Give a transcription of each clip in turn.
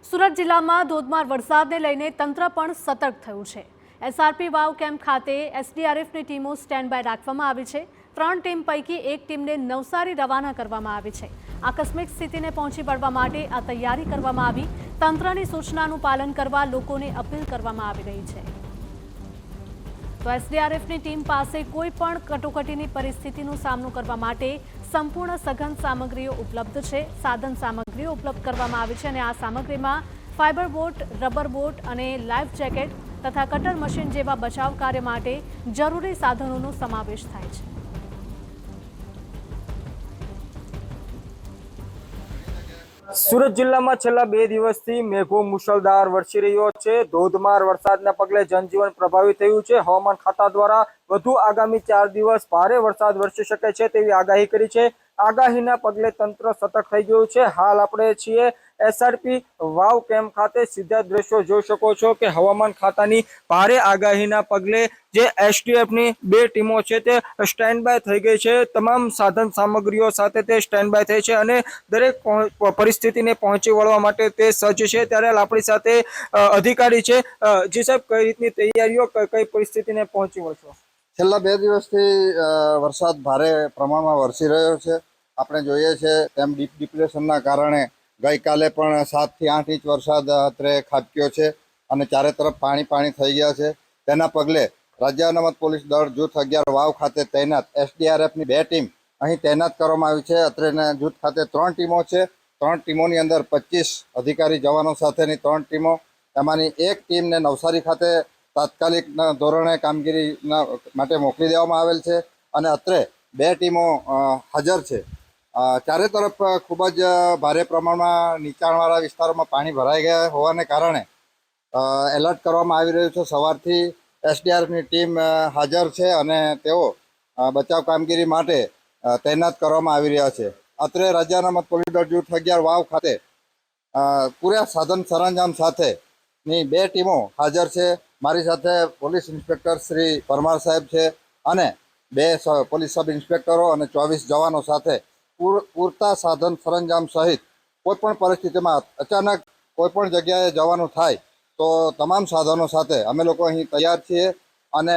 સુરત જિલ્લામાં ધોધમાર વરસાદને લઈને તંત્ર પણ સતર્ક થયું છે। એસઆરપી વાવ કેમ્પ ખાતે એસડીઆરએફની ટીમો સ્ટેન્ડ બાય રાખવામાં આવી છે। 3 ટીમ પૈકી એક ટીમને નવસારી રવાના કરવામાં આવી છે। આકસ્મિક સ્થિતિને પહોંચી વળવા માટે આ તૈયારી કરવામાં આવી। તંત્રની સૂચનાનું પાલન કરવા લોકોને અપીલ કરવામાં આવી રહી છે। તો એસડીઆરએફની ટીમ પાસે કોઈ પણ કટોકટીની પરિસ્થિતિનો સામનો કરવા માટે સંપૂર્ણ સઘન સામગ્રીઓ ઉપલબ્ધ છે। સાધન સામગ્રીઓ ઉપલબ્ધ કરવામાં આવી છે અને આ સામગ્રીમાં ફાઇબર બોટ, રબર બોટ અને લાઈફ જેકેટ તથા કટર મશીન જેવા બચાવ કાર્ય માટે જરૂરી સાધનોનો સમાવેશ થાય છે। સુરત જિલ્લામાં છેલ્લા 2 દિવસથી મેઘો મુશળધાર વરસી રહ્યો છે। ધોધમાર વરસાદના પગલે જનજીવન પ્રભાવિત થયું છે। હવામાન ખાતા દ્વારા વધુ આગામી 4 દિવસ ભારે વરસાદ વરસી શકે છે તેવી આગાહી કરી છે। આગાહીના પગલે તંત્ર સતર્ક થઈ ગયું છે। હાલ આપણે છીએ એસઆરપી વાવ કેમ્પ ખાતે। સીધા દ્રશ્યો જોઈ શકો છો કે હવામાન ખાતાની ભારે આગાહીના પગલે જે એસડીએફની 2 ટીમો છે તે સ્ટેન્ડ બાય થઈ ગઈ છે। તમામ સાધન સામગ્રીઓ સાથે તે સ્ટેન્ડ બાય થઈ છે અને દરેક પરિસ્થિતિને પહોંચી વળવા માટે તે સજ્જ છે। ત્યારે આપણી સાથે અધિકારી છે। જી સાહેબ, કઈ રીતની તૈયારીઓ, કઈ પરિસ્થિતિને પહોંચી વળશો? છેલ્લા 2 દિવસથી વરસાદ ભારે પ્રમાણમાં વરસી રહ્યો છે। આપણે જોઈએ છે તેમ ડીપ ડિપ્રેશનના કારણે ગઈકાલે પણ 7 થી 8 ઇંચ વરસાદ અત્રે ખાબક્યો છે અને ચારે તરફ પાણી થઈ ગયા છે। તેના પગલે રાજ્ય અનામત પોલીસ દળ જૂથ 11 વાવ ખાતે તૈનાત એસડીઆરએફની 2 ટીમ અહીં તૈનાત કરવામાં આવી છે। અત્રેના જૂથ ખાતે 3 ટીમો છે। 3 ટીમોની અંદર 25 અધિકારી જવાનો સાથેની 3 ટીમો, એમાંની એક ટીમને નવસારી ખાતે તાત્કાલિક ધોરણે કામગીરીના માટે મોકલી દેવામાં આવેલ છે અને અત્રે 2 ટીમો હાજર છે। ચારે તરફ ખૂબ જ ભારે પ્રમાણમાં નીચાણવાળા વિસ્તારોમાં પાણી ભરાઈ ગયા હોવાને કારણે એલર્ટ કરવામાં આવી રહ્યું છે। સવારથી એસડીઆરએફની ટીમ હાજર છે અને તેઓ બચાવ કામગીરી માટે તૈનાત કરવામાં આવી રહ્યા છે। અત્રે રાજ્ય અનામત પોલીસ દળ જૂથ 11 વાવ ખાતે પૂરા સાધન સરંજામ સાથેની 2 ટીમો હાજર છે। મારી સાથે પોલીસ ઇન્સ્પેક્ટર શ્રી પરમાર સાહેબ છે અને 2 પોલીસ સબ ઇન્સ્પેક્ટરો અને 24 જવાનો સાથે પૂરતા સાધન સરંજામ સહિત કોઈપણ પરિસ્થિતિમાં અચાનક કોઈપણ જગ્યાએ જવાનું થાય તો તમામ સાધનો સાથે અમે લોકો અહીં તૈયાર છીએ અને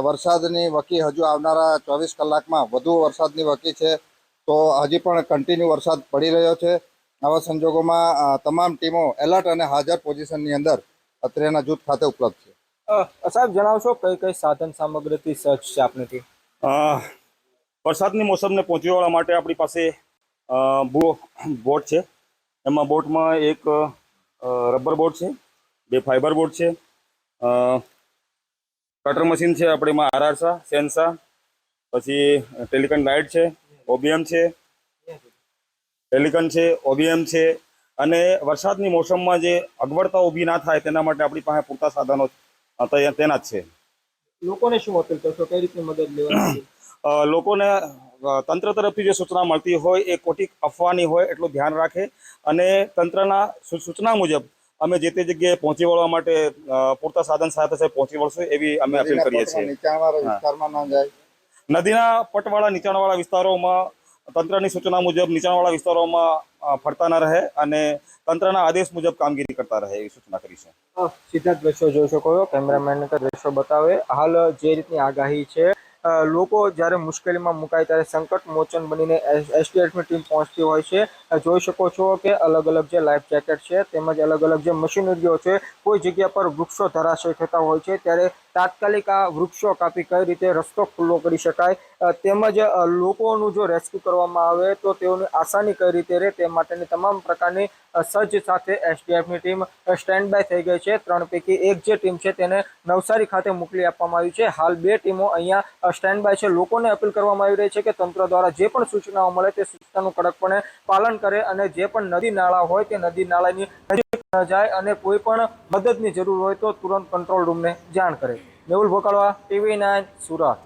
વરસાદની વકી હજુ આવનારા 24 કલાકમાં વધુ વરસાદની વકી છે, તો હજી પણ કન્ટિન્યુ વરસાદ પડી રહ્યો છે। આવા સંજોગોમાં તમામ ટીમો એલર્ટ અને હાજર પોઝિશનની અંદર અત્રેના જૂથ ખાતે ઉપલબ્ધ છે। સાહેબ, જણાવશો કઈ સાધન સામગ્રીથી સજ્જ છે આપની ટીમ? વરસાદની મોસમને પહોંચી વળવા માટે આપણી પાસે બોટ છે। એમાં બોટમાં એક રબર બોટ છે, 2 ફાઇબર બોટ છે, કટર મશીન છે, આપણે એમાં આરઆરસા, સેન્સા, પછી ટેલિકન લાઇટ છે, ઓબીએમ છે, ટેલિકન છે, ઓબીએમ છે અને વરસાદની મોસમમાં જે અગવડતા ઊભી ના થાય તેના માટે આપણી પાસે પૂરતા સાધનો તૈનાત છે। લોકોને શું અપીલ કરશો, કઈ રીતની મદદ લેવાની? લોકોને તંત્ર તરફથી જે સૂચના મળતી હોય એ ખોટી અફવાની હોય એટલું ધ્યાન રાખે અને તંત્રના સૂચના મુજબ અમે જે તે જગ્યાએ પહોંચી વળવા માટે પૂરતા સાધન સાથે પહોંચી વળશું એવી અમે અપીલ કરીએ છીએ। નદીના પટવાળા નીચાણવાળા વિસ્તારોમાં તંત્રની સૂચના મુજબ નીચાણવાળા વિસ્તારોમાં ફરતા ન રહે અને તંત્રના આદેશ મુજબ કામગીરી કરતા રહે એવી સૂચના કરી છે। સીધા દ્રશ્યો જોઈ શકો છો, કેમેરામેન દ્રશ્યો બતાવે। હાલ જે રીતની આગાહી છે, લોકો જ્યારે મુશ્કેલીમાં મુકાય ત્યારે સંકટ મોચન બનીને એસડીઆરએફની ટીમ પહોંચતી હોય છે। જોઈ શકો છો કે અલગ અલગ જે લાઈફ જેકેટ છે તેમજ અલગ અલગ જે મશીનરીઓ છે, કોઈ જગ્યા પર વૃક્ષો ધરાશય થતા હોય છે ત્યારે તાત્કાલિક આ વૃક્ષો કાપી કઈ રીતે રસ્તો ખુલ્લો કરી શકાય તેમજ લોકોનું જો રેસ્ક્યુ કરવામાં આવે તો તેઓની આસાની કઈ રીતે રહે તે માટેની તમામ પ્રકારની સજ્જ સાથે એસડીએફની ટીમ સ્ટેન્ડ બાય થઈ ગઈ છે। 3 પૈકી એક જે ટીમ છે તેને નવસારી ખાતે મોકલી આપવામાં આવી છે। હાલ 2 ટીમો અહીંયા સ્ટેન્ડ બાય છે। લોકોને અપીલ કરવામાં આવી રહી છે કે તંત્ર દ્વારા જે પણ સૂચનાઓ મળે તે સૂચનાનું કડકપણે પાલન કરે અને જે પણ નદી નાળા હોય તે નદી નાળાની નજીક ન જાય અને કોઈ પણ મદદની જરૂર હોય તો તુરંત કંટ્રોલ રૂમને જાણ કરે। મેહુલ ભોકાળવા, TV9 સુરત।